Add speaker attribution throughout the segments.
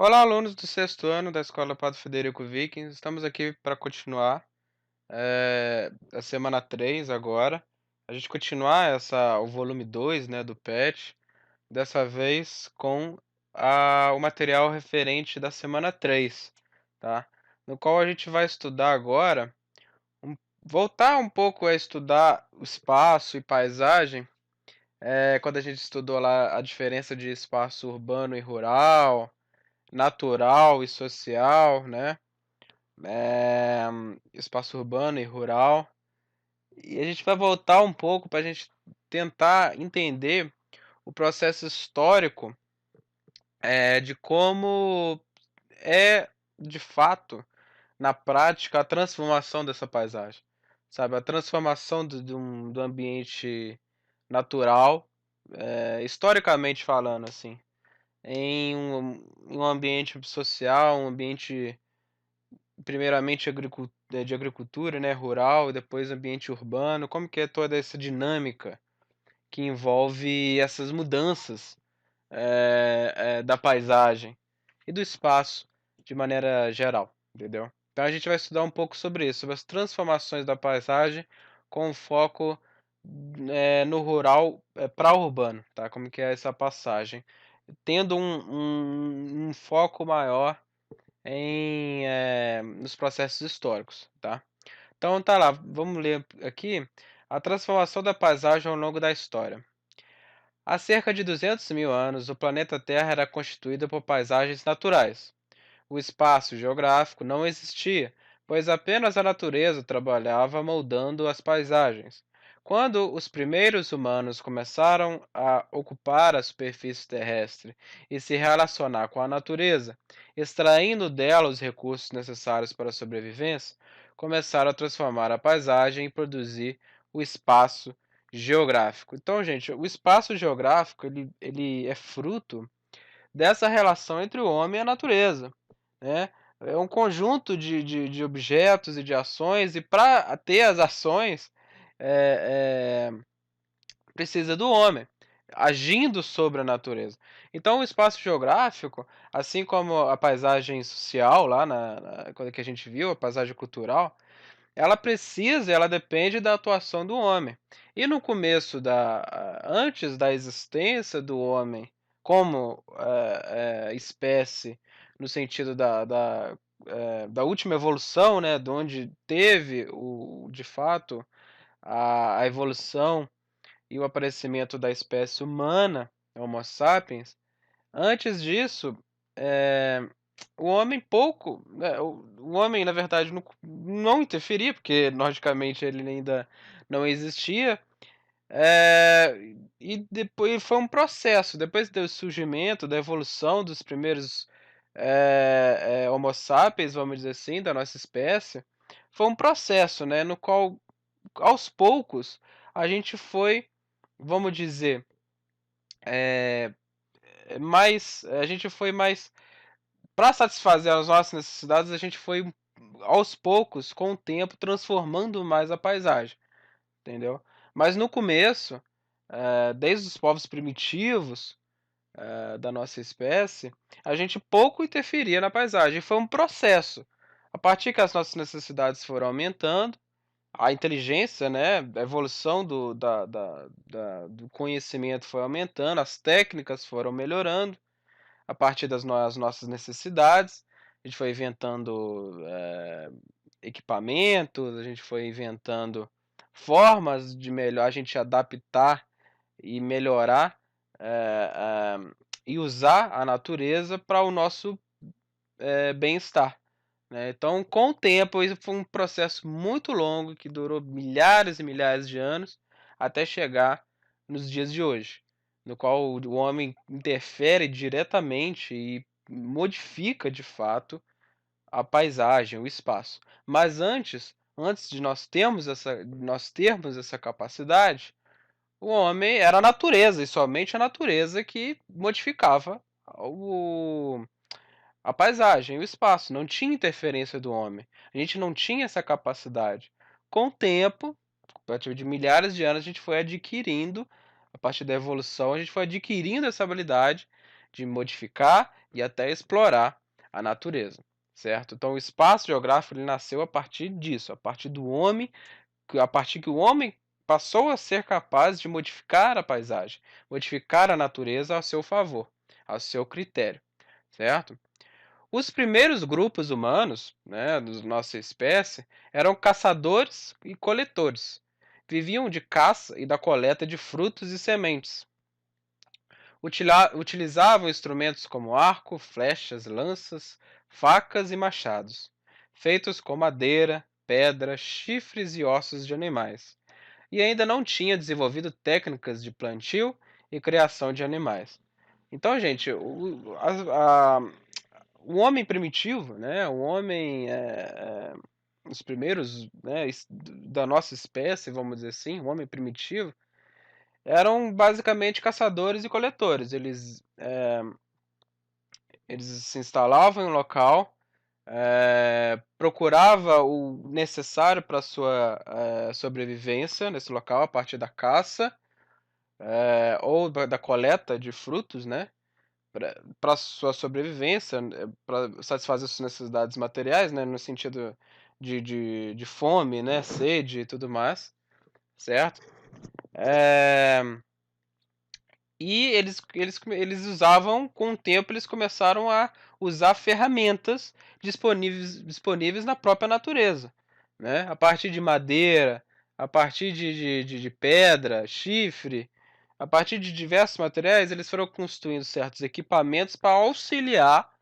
Speaker 1: Olá, alunos do sexto ano da Escola Padre Federico Vikings. Estamos aqui para continuar a semana 3 agora. A gente continuar o volume 2, né, do PET, dessa vez com o material referente da semana 3, tá? No qual a gente vai estudar agora, um- voltar um pouco a estudar o espaço e paisagem, quando a gente estudou lá a diferença de espaço urbano e rural, natural e social, né? eh, Espaço urbano e rural. E a gente vai voltar um pouco para a gente tentar entender o processo histórico, de como é, de fato, na prática, a transformação dessa paisagem, sabe? A transformação do ambiente natural, historicamente falando, assim, em um ambiente social, um ambiente primeiramente de agricultura, né, rural, e depois ambiente urbano. Como que é toda essa dinâmica que envolve essas mudanças, da paisagem e do espaço de maneira geral, entendeu? Então a gente vai estudar um pouco sobre isso, sobre as transformações da paisagem com foco, no rural, para urbano, tá? Como que é essa passagem, tendo um foco maior nos processos históricos, tá? Então tá lá, vamos ler aqui a transformação da paisagem ao longo da história. Há cerca de 200 mil anos, o planeta Terra era constituído por paisagens naturais. O espaço geográfico não existia, pois apenas a natureza trabalhava moldando as paisagens. Quando os primeiros humanos começaram a ocupar a superfície terrestre e se relacionar com a natureza, extraindo dela os recursos necessários para a sobrevivência, começaram a transformar a paisagem e produzir o espaço geográfico. Então, gente, o espaço geográfico ele é fruto dessa relação entre o homem e a natureza, né? É um conjunto de objetos e de ações, e para ter as ações, precisa do homem agindo sobre a natureza. Então, o espaço geográfico, assim como a paisagem social, lá quando que a gente viu, a paisagem cultural, ela depende da atuação do homem. E no começo antes da existência do homem como, espécie, no sentido da última evolução, né, de onde teve de fato, a evolução e o aparecimento da espécie humana, Homo sapiens. Antes disso, eh, o homem pouco, né, o homem na verdade não interferia, porque logicamente ele ainda não existia, e depois foi um processo, depois do surgimento, da evolução dos primeiros, Homo sapiens, vamos dizer assim, da nossa espécie, foi um processo, né, no qual aos poucos a gente foi, vamos dizer, eh, a gente foi mais para satisfazer as nossas necessidades, a gente foi aos poucos, com o tempo, transformando mais a paisagem, entendeu? Mas no começo, desde os povos primitivos, da nossa espécie, a gente pouco interferia na paisagem. Foi um processo. A partir que as nossas necessidades foram aumentando, a inteligência, né, a evolução do conhecimento foi aumentando, as técnicas foram melhorando, a partir das nossas necessidades. A gente foi inventando, equipamentos, a gente foi inventando formas de melhor a gente adaptar e melhorar, eh e usar a natureza para o nosso, bem-estar, né. Então, com o tempo, isso foi um processo muito longo que durou milhares e milhares de anos, até chegar nos dias de hoje, no qual o homem interfere diretamente e modifica, de fato, a paisagem, o espaço. Mas antes de nós termos essa capacidade, o homem era a natureza, e somente a natureza que modificava o a paisagem, o espaço, não tinha interferência do homem. A gente não tinha essa capacidade. Com o tempo, a partir de milhares de anos, a gente foi adquirindo, a partir da evolução, a gente foi adquirindo essa habilidade de modificar e até explorar a natureza, certo? Então o espaço geográfico ele nasceu a partir disso, a partir do homem, a partir que o homem passou a ser capaz de modificar a paisagem, modificar a natureza a seu favor, ao seu critério, certo? Os primeiros grupos humanos, né, da nossa espécie, eram caçadores e coletores. Viviam de caça e da coleta de frutos e sementes. Utilizavam instrumentos como arco, flechas, lanças, facas e machados, feitos com madeira, pedra, chifres e ossos de animais. E ainda não tinha desenvolvido técnicas de plantio e criação de animais. Então, gente, o homem primitivo, né, o homem, os primeiros, né, da nossa espécie, vamos dizer assim, o homem primitivo, eram basicamente caçadores e coletores. Eles se instalavam em um local, procurava o necessário para sua sobrevivência nesse local a partir da caça, ou da coleta de frutos, né, para sua sobrevivência, para satisfazer suas necessidades materiais, né, no sentido de fome, né, sede e tudo mais, certo? Eh, e eles usavam com o tempo, eles começaram a usar ferramentas disponíveis na própria natureza, né, a partir de madeira, a partir de pedra, chifre, a partir de diversos materiais, eles foram construindo certos equipamentos para auxiliar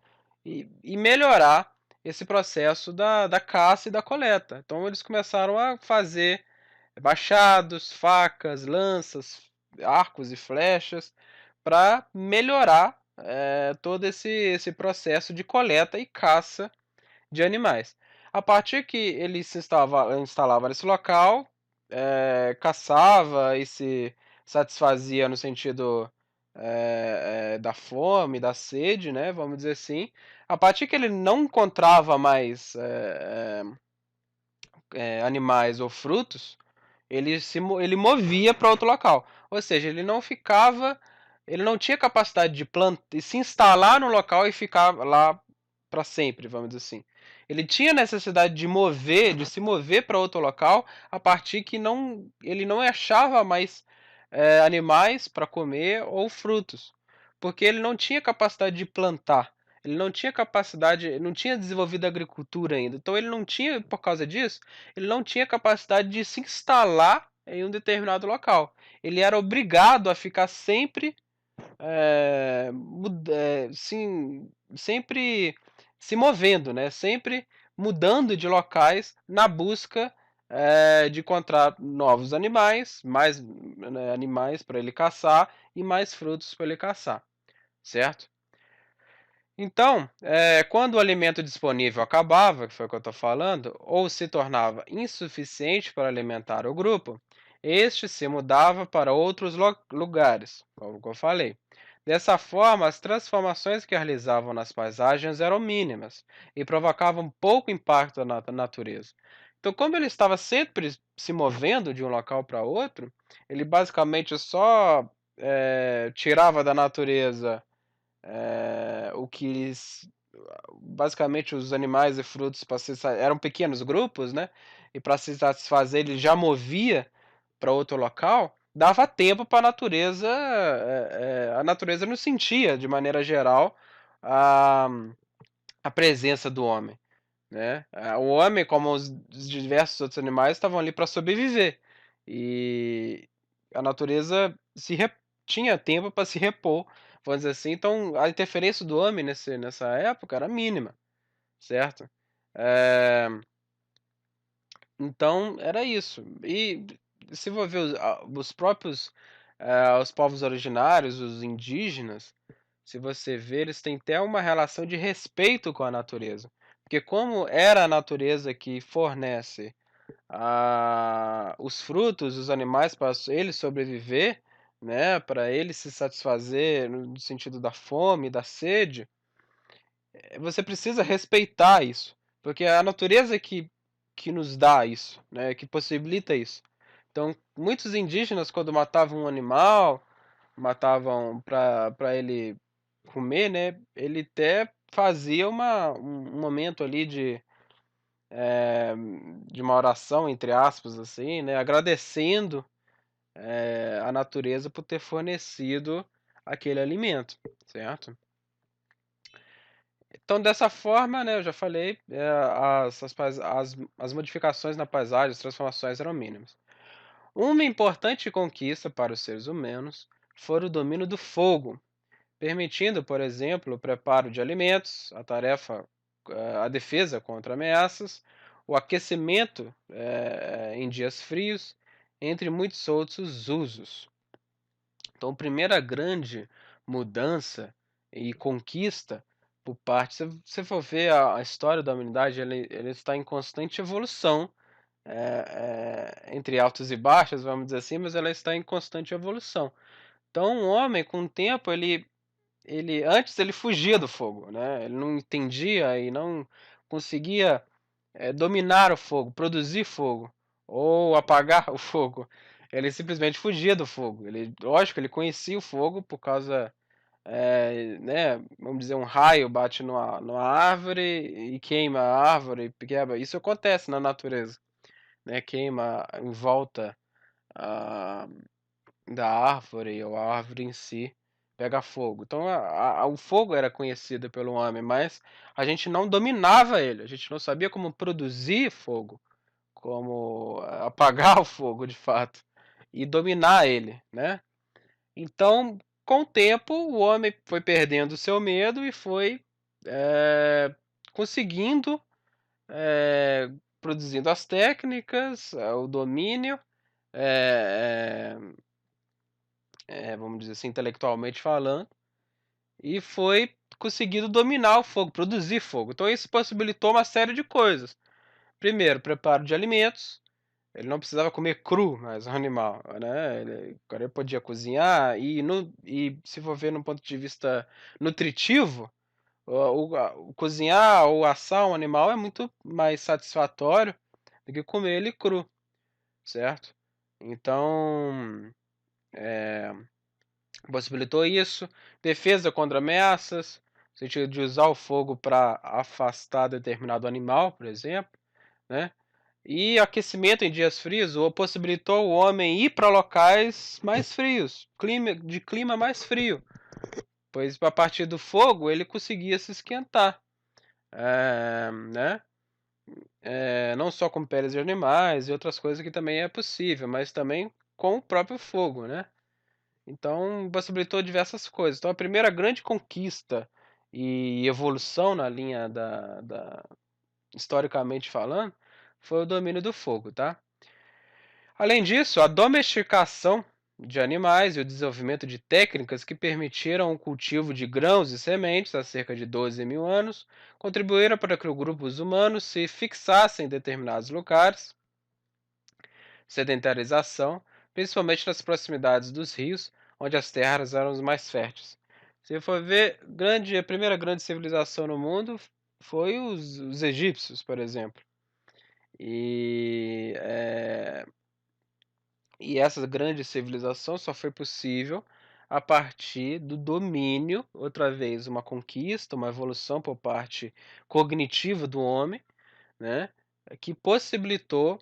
Speaker 1: e melhorar esse processo da caça e da coleta. Então eles começaram a fazer machados, facas, lanças, arcos e flechas para melhorar, todo esse processo de coleta e caça de animais. A partir que ele se instalava nesse local, caçava e se satisfazia no sentido, da fome, da sede, né, vamos dizer assim. A partir que ele não encontrava mais, animais ou frutos, ele movia para outro local. Ou seja, ele não tinha capacidade de se instalar no local e ficar lá para sempre, vamos dizer assim. Ele tinha necessidade de se mover para outro local, a partir que ele não achava mais, animais para comer ou frutos, porque ele não tinha capacidade de plantar, ele não tinha capacidade, não tinha desenvolvido a agricultura ainda, então ele não tinha, por causa disso, ele não tinha capacidade de se instalar em um determinado local. Ele era obrigado a ficar sempre, sim, sempre se movendo, né, sempre mudando de locais na busca, de encontrar novos animais, mais, né, animais para ele caçar e mais frutos para ele caçar, certo? Então, quando o alimento disponível acabava, que foi o que eu estou falando, ou se tornava insuficiente para alimentar o grupo, este se mudava para outros lugares, como eu falei. Dessa forma, as transformações que realizavam nas paisagens eram mínimas e provocavam pouco impacto na natureza. Então, como ele estava sempre se movendo de um local para outro, ele basicamente só tirava da natureza, o que basicamente os animais e frutos para eram pequenos grupos, né, e para se satisfazer ele já movia para outro local, dava tempo para a natureza não sentia de maneira geral a a presença do homem, né. O homem, como os diversos outros animais, estavam ali para sobreviver, e a natureza se re tinha tempo para se repor, vamos dizer assim, então a interferência do homem nessa época era mínima, certo? Eh, então era isso. E se for ver os próprios, os povos originários, os indígenas, se você ver, eles têm até uma relação de respeito com a natureza, porque como era a natureza que fornece os frutos, os animais para ele sobreviver, né, para ele se satisfazer no sentido da fome, da sede, você precisa respeitar isso, porque é a natureza que nos dá isso, né, que possibilita isso. Então, muitos indígenas quando matavam um animal, matavam para ele comer, né, ele até fazia um momento ali eh, de uma oração, entre aspas, assim, né, agradecendo, a natureza por ter fornecido aquele alimento, certo? Então dessa forma, né, eu já falei, as modificações na paisagem, as transformações eram mínimas. Uma importante conquista para os seres humanos foi o domínio do fogo, permitindo, por exemplo, o preparo de alimentos, a defesa contra ameaças, o aquecimento, em dias frios, entre muitos outros usos. Então, a primeira grande mudança e conquista por parte, se você for ver a história da humanidade, ele está em constante evolução, entre altos e baixos, vamos dizer assim, mas ela está em constante evolução. Então, o homem, com o tempo, ele antes ele fugia do fogo, né, ele não entendia e não conseguia, dominar o fogo, produzir fogo, ou apagar o fogo. Ele simplesmente fugia do fogo. Ele lógico, ele conhecia o fogo por causa, né, vamos dizer, um raio bate numa árvore e queima a árvore, quebra. Isso acontece na natureza, né, queima em volta, ah, da árvore ou a árvore em si pega fogo. Então o fogo era conhecido pelo homem, mas a gente não dominava ele, a gente não sabia como produzir fogo, como apagar o fogo de fato e dominar ele, né. Então, com o tempo, o homem foi perdendo o seu medo e foi, eh, conseguindo, eh, produzindo as técnicas, o domínio, eh vamos dizer assim, intelectualmente falando, e foi conseguido dominar o fogo, produzir fogo. Então isso possibilitou uma série de coisas. Primeiro, preparo de alimentos, ele não precisava comer cru mais o animal, né, agora ele podia cozinhar e se for ver num ponto de vista nutritivo, o cozinhar ou assar um animal é muito mais satisfatório do que comer ele cru, certo? Então, eh possibilitou isso, defesa contra ameaças, no sentido de usar o fogo para afastar determinado animal, por exemplo, né, e aquecimento em dias frios, ou possibilitou o homem ir para locais mais frios, clima mais frio, pois a partir do fogo ele conseguia se esquentar, né, não só com peles de animais e outras coisas que também é possível, mas também com o próprio fogo, né. Então, possibilitou diversas coisas. Então, a primeira grande conquista e evolução na linha historicamente falando, foi o domínio do fogo, tá. Além disso, a domesticação de animais e o desenvolvimento de técnicas que permitiram o cultivo de grãos e sementes há cerca de 12.000 anos, contribuíram para que os grupos humanos se fixassem em determinados lugares, sedentarização, principalmente nas proximidades dos rios, onde as terras eram as mais férteis. Se for ver, a primeira grande civilização no mundo foi os egípcios, por exemplo. E, e essa grande civilização só foi possível a partir do domínio, outra vez uma conquista, uma evolução por parte cognitiva do homem, né, que possibilitou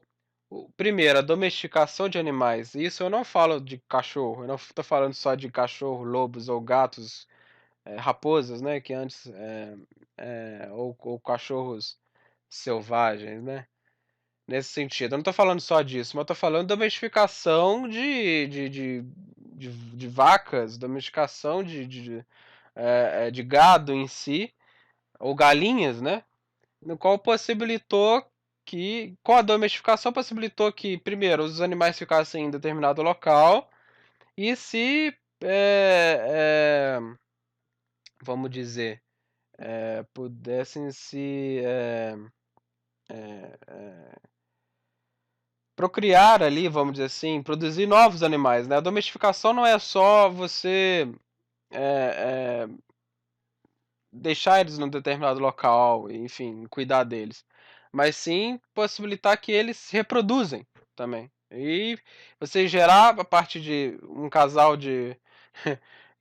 Speaker 1: primeiro, a domesticação de animais. Isso eu não falo de cachorro, eu não estou falando só de cachorro, lobos ou gatos, raposas, né, que antes, ou cachorros selvagens, né, nesse sentido. Eu não estou falando só disso, mas estou falando domesticação de vacas, domesticação de gado em si, ou galinhas, né, no qual possibilitou que com a domesticação possibilitou que, primeiro, os animais ficassem em determinado local e se, vamos dizer, pudessem se, procriar ali, vamos dizer assim, produzir novos animais, né. A domesticação não é só você, eh deixar eles num determinado local, enfim, cuidar deles, mas sim possibilitar que eles se reproduzem também. E você gerar a partir de um casal de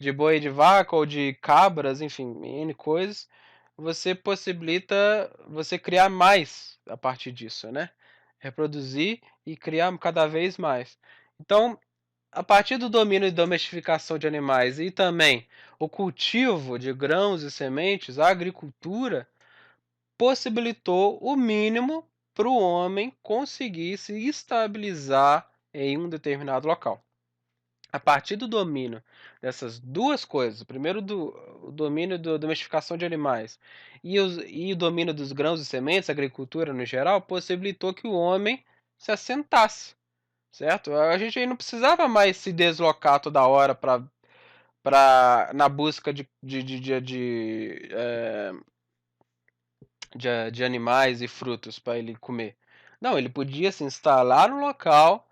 Speaker 1: de boi e de vaca ou de cabras, enfim, N coisas, você possibilita você criar mais a partir disso, né. Reproduzir e criar cada vez mais. Então, a partir do domínio e domesticação de animais e também o cultivo de grãos e sementes, a agricultura possibilitou o mínimo para o homem conseguir se estabilizar em um determinado local. A partir do domínio dessas 2 coisas, primeiro o domínio da domesticação de animais e o domínio dos grãos e sementes, agricultura no geral, possibilitou que o homem se assentasse, certo? A gente aí não precisava mais se deslocar toda hora na busca de animais e frutos para ele comer. Não, ele podia se instalar no local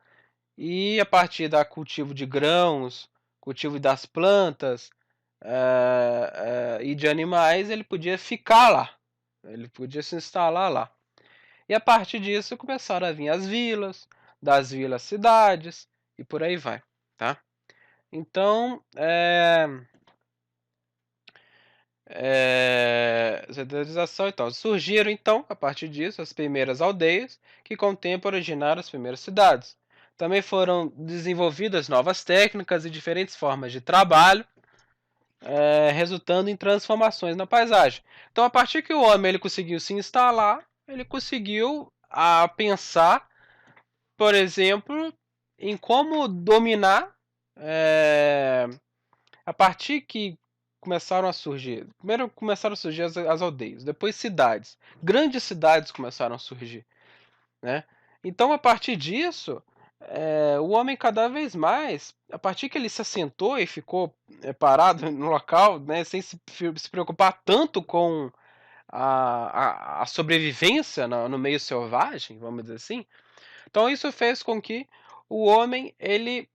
Speaker 1: e a partir da cultivo de grãos, cultivo das plantas, e de animais, ele podia ficar lá, ele podia se instalar lá. E a partir disso começaram a vir as vilas, das vilas cidades, e por aí vai, tá. Então, centralização e tal. Surgiram então, a partir disso, as primeiras aldeias, que com o tempo originaram as primeiras cidades. Também foram desenvolvidas novas técnicas e diferentes formas de trabalho, resultando em transformações na paisagem. Então, a partir que o homem ele conseguiu se instalar, ele conseguiu pensar, por exemplo, em como dominar, a partir que primeiro começaram a surgir as aldeias, depois cidades, grandes cidades começaram a surgir, né. Então a partir disso, o homem cada vez mais, a partir que ele se assentou e ficou, parado no local, né, sem se preocupar tanto com a sobrevivência no meio selvagem, vamos dizer assim, então isso fez com que o homem ele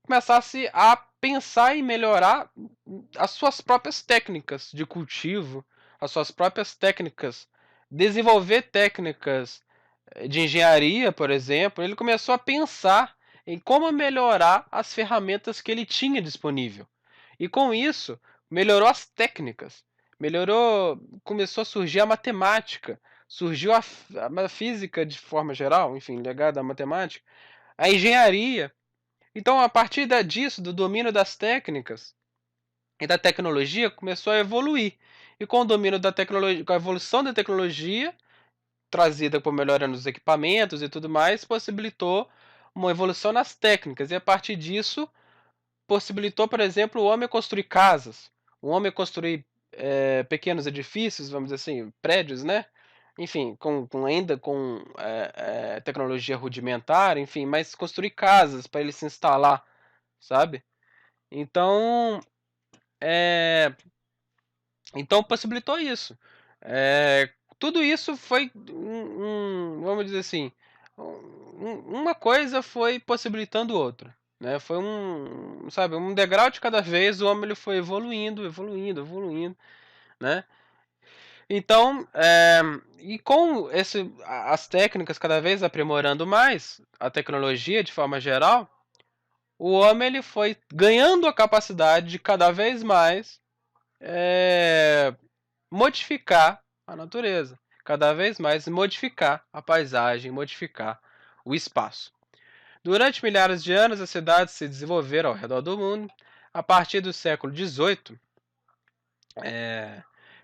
Speaker 1: começasse a pensar em melhorar as suas próprias técnicas de cultivo, as suas próprias técnicas, desenvolver técnicas de engenharia, por exemplo. Ele começou a pensar em como melhorar as ferramentas que ele tinha disponível. E com isso, melhorou as técnicas, começou a surgir a matemática, surgiu a física de forma geral, enfim, ligada à matemática, a engenharia. Então, a partir disso, do domínio das técnicas e da tecnologia, começou a evoluir. E com o domínio da tecnologia, com a evolução da tecnologia, trazida por melhora nos equipamentos e tudo mais, possibilitou uma evolução nas técnicas. E a partir disso, possibilitou, por exemplo, o homem construir casas, o homem construir pequenos edifícios, vamos dizer assim, prédios, né? Enfim, ainda com tecnologia rudimentar, enfim, mas construir casas para ele se instalar, sabe? Então, eh, então possibilitou isso. Tudo isso foi vamos dizer assim, uma coisa foi possibilitando outra, né, foi sabe, um degrau de cada vez, o homem ele foi evoluindo, evoluindo, evoluindo, né. Então, e com as técnicas cada vez aprimorando mais, a tecnologia de forma geral, o homem ele foi ganhando a capacidade de cada vez mais, eh, modificar a natureza, cada vez mais modificar a paisagem, modificar o espaço. Durante milhares de anos, as cidades se desenvolveram ao redor do mundo. A partir do século XVIII, eh,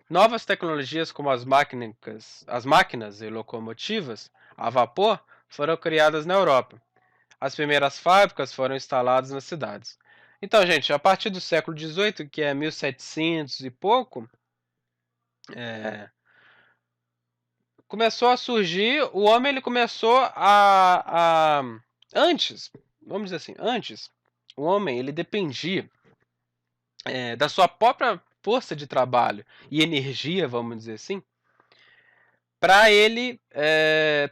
Speaker 1: novas tecnologias como as máquinas e locomotivas a vapor foram criadas na Europa. As primeiras fábricas foram instaladas nas cidades. Então, gente, a partir do século XVIII, que é 1700 e pouco, eh, começou a surgir, o homem ele começou antes, vamos dizer assim, antes, o homem ele dependia, da sua própria força de trabalho e energia, vamos dizer assim, para ele,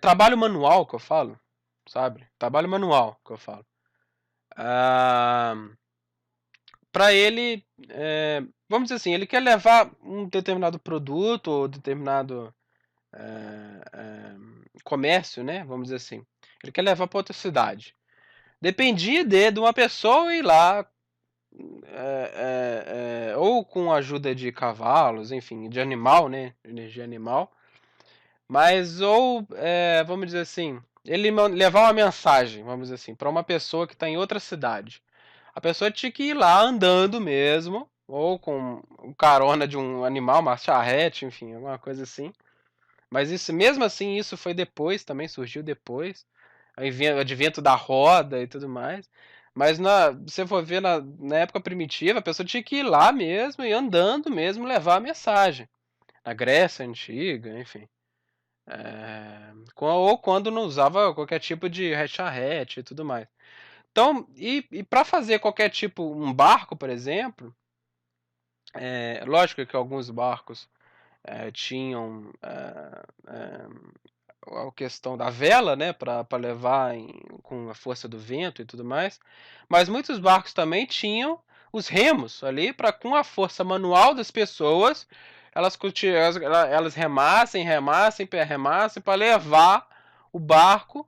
Speaker 1: trabalho manual que eu falo, sabe, trabalho manual que eu falo. Ah, para ele, vamos dizer assim, ele quer levar um determinado produto ou determinado comércio, né, vamos dizer assim. Ele quer levar para outra cidade. Dependia de uma pessoa ir lá ou com a ajuda de cavalos, enfim, de animal, né, energia animal, mas ou, vamos dizer assim, ele levar uma mensagem, vamos dizer assim, para uma pessoa que está em outra cidade. A pessoa tinha que ir lá andando mesmo, ou com carona de um animal, uma charrete, enfim, alguma coisa assim. Mas isso, mesmo assim, isso foi depois, também surgiu depois, o advento da roda e tudo mais. Mas se você for ver na época primitiva, a pessoa tinha que ir lá mesmo e andando mesmo levar a mensagem. Na Grécia Antiga, enfim. Ou quando não usava qualquer tipo de charrete e tudo mais. Então, e para fazer qualquer tipo, um barco, por exemplo, lógico que alguns barcos tinham a questão da vela, né, para levar com a força do vento e tudo mais, mas muitos barcos também tinham os remos ali para, com a força manual das pessoas, elas remassem para levar o barco.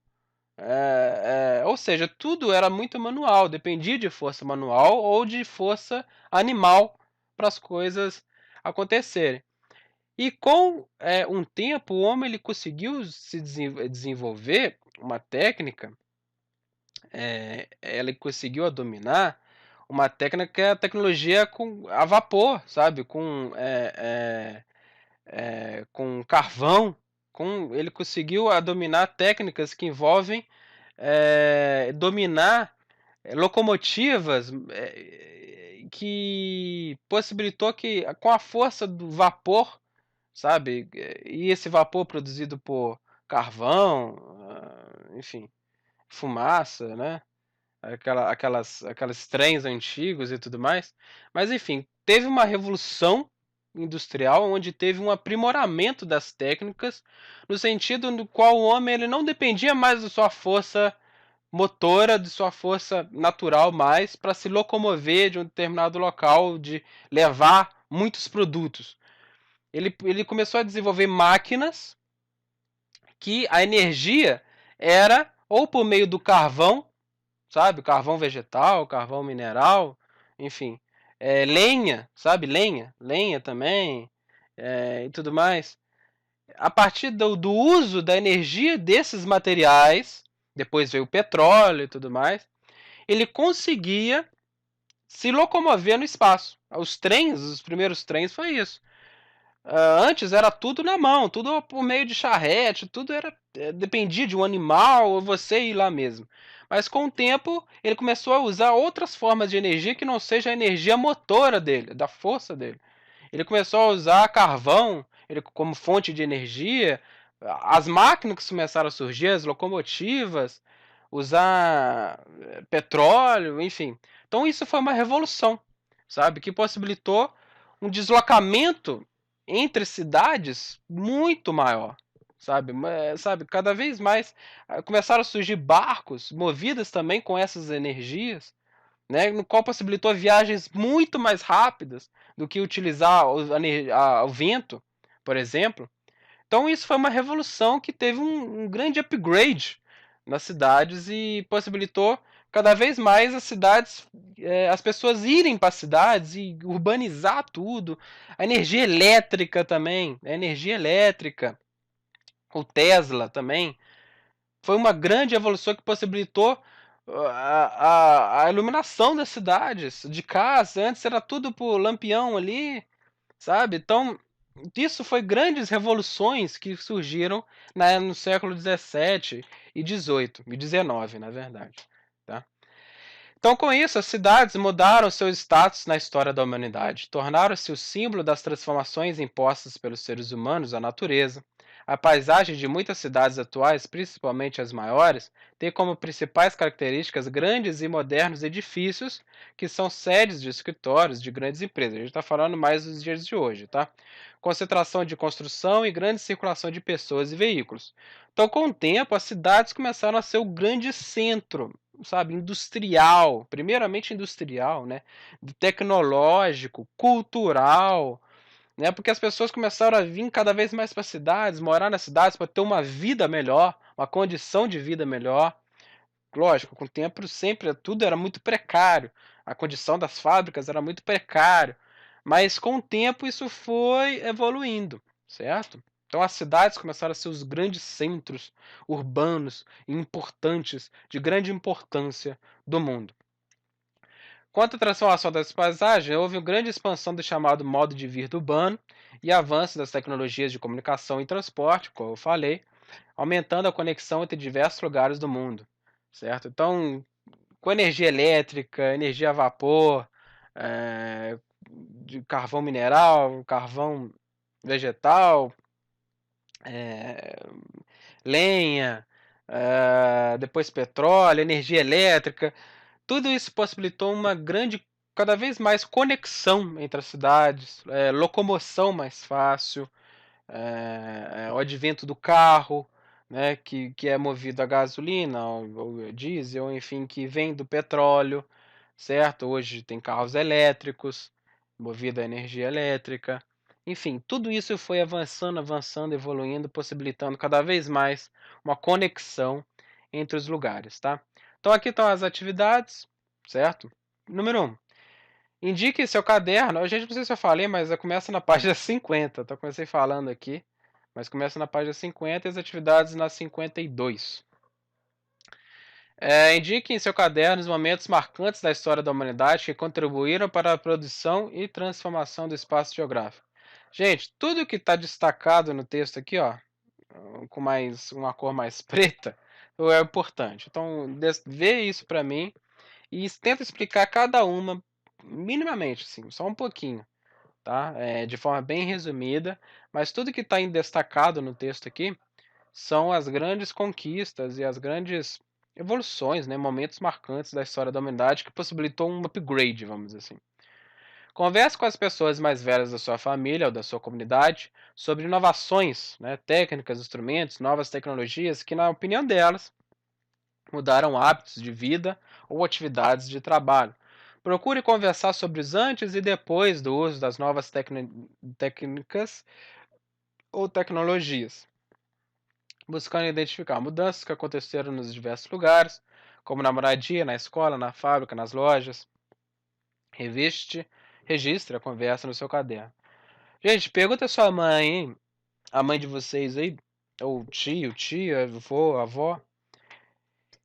Speaker 1: Ou seja, tudo era muito manual, dependia de força manual ou de força animal para as coisas acontecerem. E com um tempo, o homem ele conseguiu se desenvolver uma técnica, ele conseguiu dominar uma técnica que é a tecnologia a vapor, sabe? Com carvão, ele conseguiu dominar técnicas que envolvem dominar locomotivas que possibilitou que, com a força do vapor, sabe, e esse vapor produzido por carvão, enfim, fumaça, né? Aquelas trens antigos e tudo mais. Mas enfim, teve uma revolução industrial onde teve um aprimoramento das técnicas, no sentido no qual o homem ele não dependia mais da sua força motora, de sua força natural mais para se locomover de um determinado local, de levar muitos produtos. Ele começou a desenvolver máquinas que a energia era ou por meio do carvão, sabe? Carvão vegetal, carvão mineral, enfim. Lenha, sabe? Lenha também, e tudo mais. A partir do uso da energia desses materiais, depois veio o petróleo e tudo mais, ele conseguia se locomover no espaço. Os primeiros trens foi isso. Antes era tudo na mão, tudo por meio de charrete, tudo dependia de um animal ou você ir lá mesmo. Mas com o tempo ele começou a usar outras formas de energia que não seja a energia motora dele, da força dele. Ele começou a usar carvão como fonte de energia. As máquinas começaram a surgir, as locomotivas, usar petróleo, enfim. Então isso foi uma revolução, sabe, que possibilitou um deslocamento entre cidades muito maior, sabe, cada vez mais começaram a surgir barcos movidos também com essas energias, né, no qual possibilitou viagens muito mais rápidas do que utilizar o vento, por exemplo. Então isso foi uma revolução que teve um grande upgrade nas cidades e possibilitou cada vez mais as cidades, as pessoas irem para as cidades e urbanizar tudo. A energia elétrica também, a energia elétrica, o Tesla também, foi uma grande evolução que possibilitou a iluminação das cidades, de casa. Antes era tudo por lampião ali, sabe? Então, isso foi grandes revoluções que surgiram no século 17 e 18 e 19, na verdade. Tá? Então, com isso, as cidades mudaram seu status na história da humanidade, tornaram-se o símbolo das transformações impostas pelos seres humanos à natureza. A paisagem de muitas cidades atuais, principalmente as maiores, tem como principais características grandes e modernos edifícios que são sedes de escritórios de grandes empresas. A gente está falando mais dos dias de hoje, tá? Concentração de construção e grande circulação de pessoas e veículos. Então, com o tempo, as cidades começaram a ser o grande centro, sabe, industrial, primeiramente industrial, né, tecnológico, cultural, né, porque as pessoas começaram a vir cada vez mais para as cidades, morar nas cidades para ter uma vida melhor, uma condição de vida melhor. Lógico, com o tempo sempre tudo era muito precário, a condição das fábricas era muito precário, mas com o tempo isso foi evoluindo, certo? Então as cidades começaram a ser os grandes centros urbanos e importantes, de grande importância do mundo. Quanto à transformação das paisagens, houve uma grande expansão do chamado modo de vida urbano e avanço das tecnologias de comunicação e transporte, como eu falei, aumentando a conexão entre diversos lugares do mundo, certo? Então, com energia elétrica, energia a vapor, de carvão mineral, carvão vegetal, eh, lenha, depois petróleo, energia elétrica, tudo isso possibilitou uma grande, cada vez mais conexão entre as cidades, locomoção mais fácil, o advento do carro, né, que é movido a gasolina ou diesel, enfim, que vem do petróleo, certo? Hoje tem carros elétricos, movido a energia elétrica. Enfim, tudo isso foi avançando, avançando, evoluindo, possibilitando cada vez mais uma conexão entre os lugares, tá? Então aqui estão as atividades, certo? Número um, indique seu caderno. A gente não sei se eu falei, mas começa na página 50. Então comecei falando aqui, mas começa na página 50 e as atividades na 52. Indique em seu caderno os momentos marcantes da história da humanidade que contribuíram para a produção e transformação do espaço geográfico. Gente, tudo que está destacado no texto aqui, ó, com mais uma cor mais preta, é importante. Então, vê isso para mim e tenta explicar cada uma minimamente, assim, só um pouquinho, tá? De forma bem resumida, mas tudo que está destacado no texto aqui são as grandes conquistas e as grandes evoluções, né, momentos marcantes da história da humanidade que possibilitou um upgrade, vamos dizer assim. Converse com as pessoas mais velhas da sua família ou da sua comunidade sobre inovações, né, técnicas, instrumentos, novas tecnologias que, na opinião delas, mudaram hábitos de vida ou atividades de trabalho. Procure conversar sobre os antes e depois do uso das novas técnicas ou tecnologias, buscando identificar mudanças que aconteceram nos diversos lugares, como na moradia, na escola, na fábrica, nas lojas. Registre a conversa no seu caderno. Gente, pergunta a sua mãe, hein? A mãe de vocês aí, ou tio, tia, avô, avó,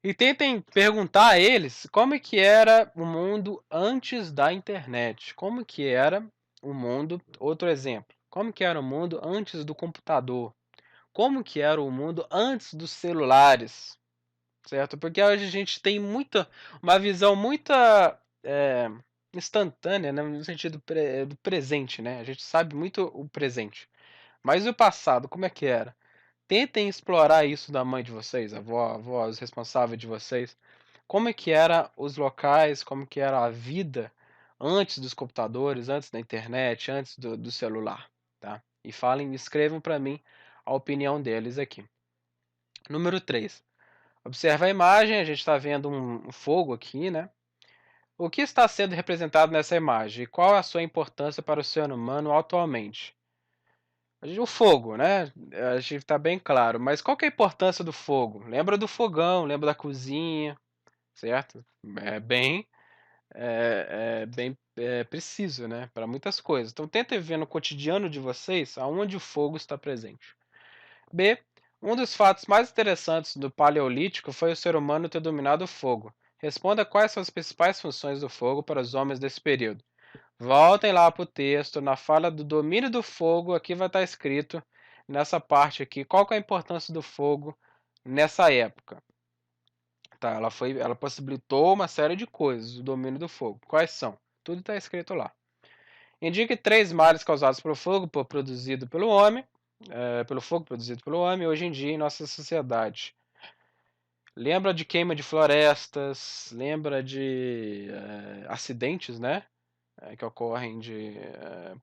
Speaker 1: e tentem perguntar a eles como é que era o mundo antes da internet. Como que era o mundo, outro exemplo, como que era o mundo antes do computador? Como que era o mundo antes dos celulares, certo? Porque hoje a gente tem uma visão muita instantânea, né, no sentido do presente, né? A gente sabe muito o presente. Mas o passado, como é que era? Tentem explorar isso da mãe de vocês, avó, os responsáveis de vocês. Como é que era os locais, como que era a vida antes dos computadores, antes da internet, antes do celular, tá? E escrevam para mim a opinião deles aqui. Número 3. Observa a imagem, a gente está vendo um fogo aqui, né? O que está sendo representado nessa imagem? E qual a sua importância para o ser humano atualmente? O fogo, né? A gente está bem claro, mas qual que é a importância do fogo? Lembra do fogão, lembra da cozinha, certo? É bem preciso, né? Para muitas coisas. Então tenta ver no cotidiano de vocês aonde o fogo está presente. B. Um dos fatos mais interessantes do Paleolítico foi o ser humano ter dominado o fogo. Responda quais são as principais funções do fogo para os homens desse período. Voltem lá para o texto, na fala do domínio do fogo, aqui vai estar escrito, nessa parte aqui, qual que é a importância do fogo nessa época. Tá, ela possibilitou uma série de coisas, o domínio do fogo. Quais são? Tudo está escrito lá. Indique 3 males causados pelo fogo, produzido pelo homem, pelo fogo produzido pelo homem, hoje em dia em nossa sociedade. Lembra de queima de florestas, lembra de acidentes, né? Que ocorrem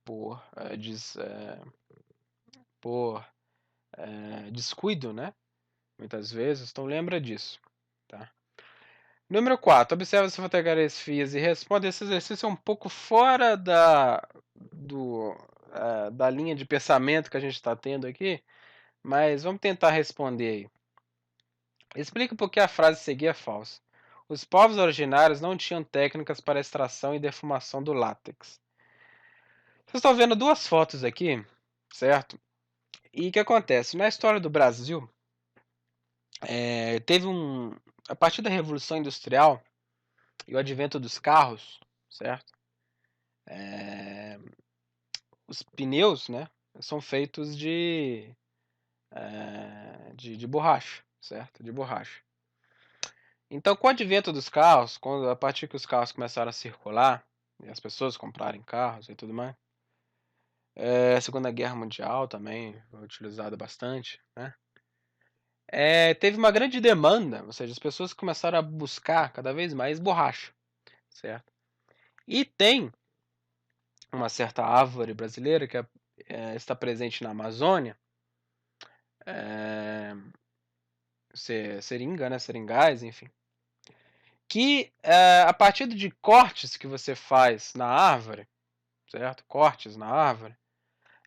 Speaker 1: por descuido, né? Muitas vezes, então lembra disso, tá? Número 4. Observe as fotografias e responda. Esse exercício é um pouco fora da linha de pensamento que a gente está tendo aqui, mas vamos tentar responder aí. Explica por que a frase seguir é falsa. Os povos originários não tinham técnicas para extração e defumação do látex. Vocês estão vendo duas fotos aqui, certo? E o que acontece? Na história do Brasil, teve a partir da Revolução Industrial e o advento dos carros, certo? Os pneus, né, são feitos de borracha, certo? De borracha. Então, com o advento dos carros, a partir que os carros começaram a circular, e as pessoas comprarem carros e tudo mais, a Segunda Guerra Mundial também foi utilizada bastante, né? Teve uma grande demanda, ou seja, as pessoas começaram a buscar cada vez mais borracha, certo? E tem uma certa árvore brasileira que está presente na Amazônia, é, seringa, né? Seringais, enfim. Que a partir de cortes que você faz na árvore, certo? Cortes na árvore.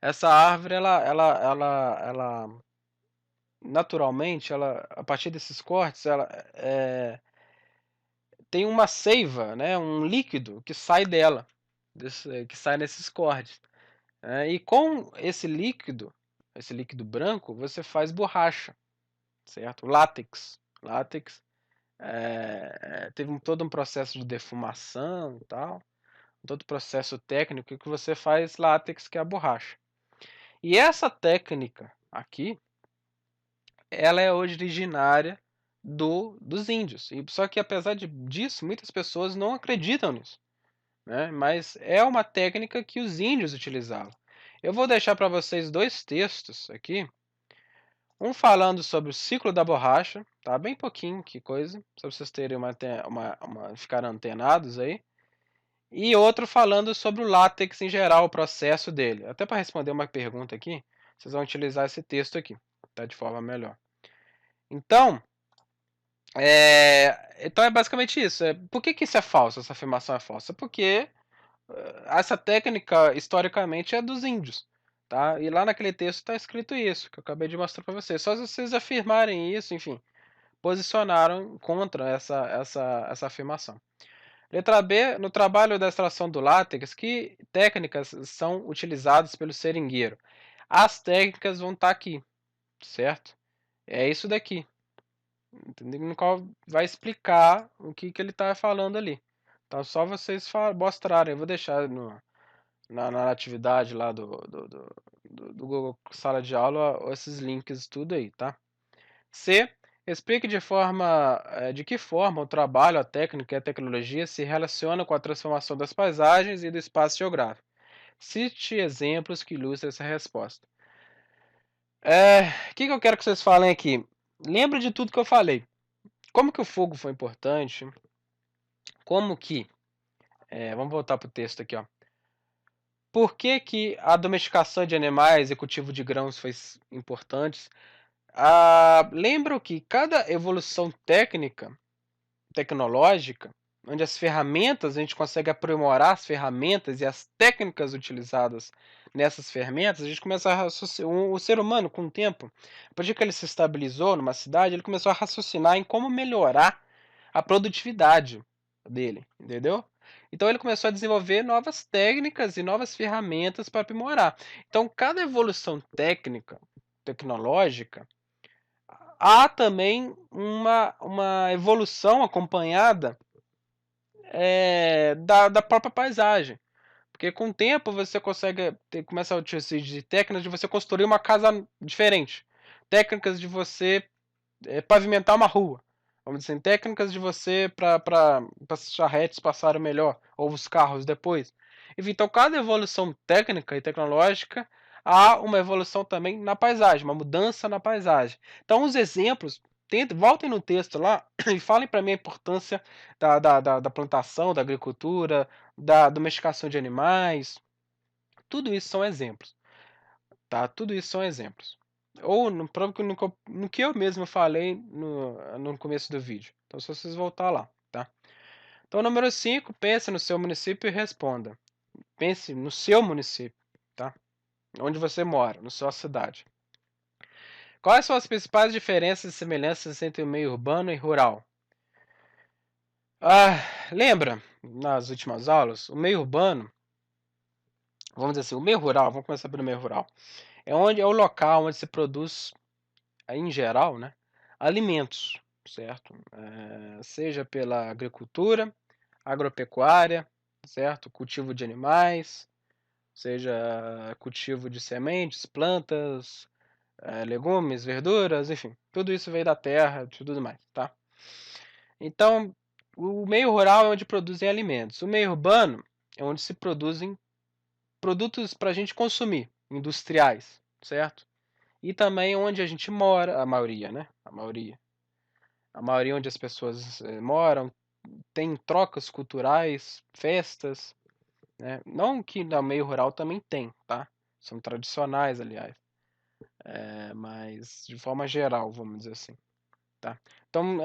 Speaker 1: Essa árvore, ela naturalmente, a partir desses cortes, ela tem uma seiva, né? Um líquido que sai dela, que sai nesses cortes. E com esse líquido branco, você faz borracha, certo? Látex. Látex teve todo um processo de defumação e tal, todo o processo técnico que você faz látex, que é a borracha. E essa técnica aqui, ela é originária dos índios. Só que apesar disso, muitas pessoas não acreditam nisso, né? Mas é uma técnica que os índios utilizavam. Eu vou deixar para vocês dois textos aqui. Um falando sobre o ciclo da borracha, tá? Bem pouquinho, que coisa, só para vocês terem ficar antenados aí. E outro falando sobre o látex em geral, o processo dele. Até para responder uma pergunta aqui, vocês vão utilizar esse texto aqui, tá? De forma melhor. Então, então é basicamente isso. Por que isso é falso? Essa afirmação é falsa? Porque essa técnica, historicamente, é dos índios. Tá? E lá naquele texto está escrito isso, que eu acabei de mostrar para vocês. Só se vocês afirmarem isso, enfim, posicionaram contra essa afirmação. Letra B, no trabalho da extração do látex, que técnicas são utilizadas pelo seringueiro? As técnicas vão estar aqui, certo? É isso daqui, entendeu? No qual vai explicar o que ele está falando ali. Então, só vocês mostrarem. Eu vou deixar na atividade lá do Google Sala de Aula esses links tudo aí, tá? C. Explique de que forma o trabalho, a técnica e a tecnologia se relacionam com a transformação das paisagens e do espaço geográfico. Cite exemplos que ilustrem essa resposta. O que eu quero que vocês falem aqui? Lembra de tudo que eu falei. Como que o fogo foi importante? Como que... vamos voltar para o texto aqui, ó. Por que a domesticação de animais e cultivo de grãos foi importante? Lembro que cada evolução tecnológica, onde as ferramentas, a gente consegue aprimorar as ferramentas e as técnicas utilizadas nessas ferramentas, a gente começa a raciocinar, o ser humano, com o tempo, a partir que ele se estabilizou numa cidade, ele começou a raciocinar em como melhorar a produtividade dele, entendeu? Então ele começou a desenvolver novas técnicas e novas ferramentas para aprimorar. Então, cada evolução tecnológica, há também uma evolução acompanhada da própria paisagem. Porque com o tempo você consegue começa a utilizar de técnicas de você construir uma casa diferente. Técnicas de você pavimentar uma rua. Vamos dizer, técnicas de você para as charretes passarem melhor, ou os carros depois. Enfim, então, cada evolução técnica e tecnológica, há uma evolução também na paisagem, uma mudança na paisagem. Então, os exemplos, voltem no texto lá e falem para mim a importância da plantação, da agricultura, da domesticação de animais. Tudo isso são exemplos. Tá? Tudo isso são exemplos. Ou no que eu mesmo falei no começo do vídeo. Então, se vocês voltar lá, tá? Então, número 5, pense no seu município e responda. Pense no seu município, tá? Onde você mora, na sua cidade. Quais são as principais diferenças e semelhanças entre o meio urbano e rural? Ah, lembra, nas últimas aulas, o meio urbano, vamos dizer assim, o meio rural, vamos começar pelo meio rural, é o local onde se produz, em geral, né, alimentos, certo? Seja pela agricultura, agropecuária, certo? Cultivo de animais, seja cultivo de sementes, plantas, legumes, verduras, enfim, tudo isso veio da terra, tudo mais, tá? Então, o meio rural é onde produzem alimentos. O meio urbano é onde se produzem produtos para a gente consumir, industriais, certo? E também onde a gente mora, a maioria, né? A maioria onde as pessoas moram, tem trocas culturais, festas, né? Não que no meio rural também tem, tá? São tradicionais, aliás, mas de forma geral, vamos dizer assim, tá? Então,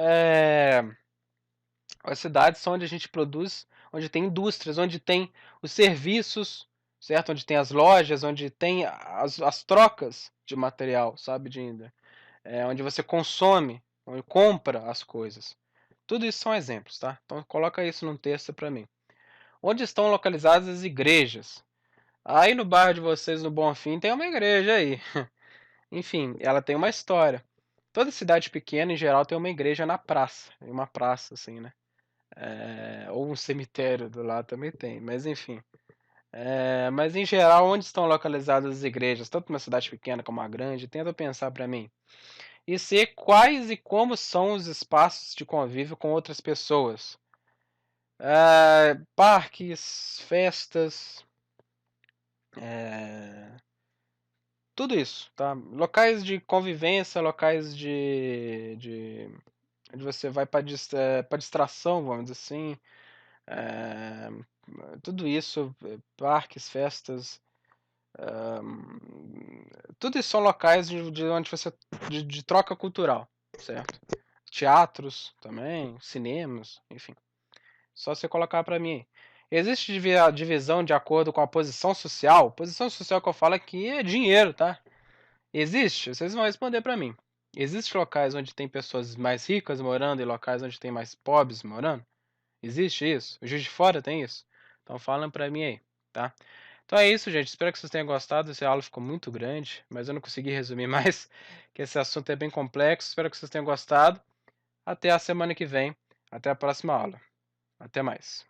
Speaker 1: as cidades são onde a gente produz, onde tem indústrias, onde tem os serviços, certo? Onde tem as lojas, onde tem as trocas de material, sabe, Dinda? Onde você consome, onde compra as coisas. Tudo isso são exemplos, tá? Então coloca isso num texto para mim. Onde estão localizadas as igrejas? Aí no bairro de vocês, no Bonfim, tem uma igreja aí. Enfim, ela tem uma história. Toda cidade pequena, em geral, tem uma igreja na praça. Em uma praça, assim, né? Ou um cemitério do lado também tem, mas enfim. Mas em geral, onde estão localizadas as igrejas, tanto uma cidade pequena como uma grande, tenta pensar para mim. E ser quais e como são os espaços de convívio com outras pessoas. Parques, festas, é, tudo isso, tá? Locais de convivência, locais onde você vai para distração, vamos dizer assim. É, tudo isso, parques, festas, tudo isso são locais de onde você de troca cultural, certo? Teatros também, cinemas, enfim. Só você colocar para mim aí. Existe divisão de acordo com a posição social? Posição social que eu falo aqui é dinheiro, tá? Existe? Vocês vão responder para mim. Existem locais onde tem pessoas mais ricas morando e locais onde tem mais pobres morando? Existe isso? O Juiz de Fora tem isso? Então falam pra mim aí, tá? Então é isso, gente. Espero que vocês tenham gostado. Essa aula ficou muito grande, mas eu não consegui resumir mais, que esse assunto é bem complexo. Espero que vocês tenham gostado. Até a semana que vem. Até a próxima aula. Até mais.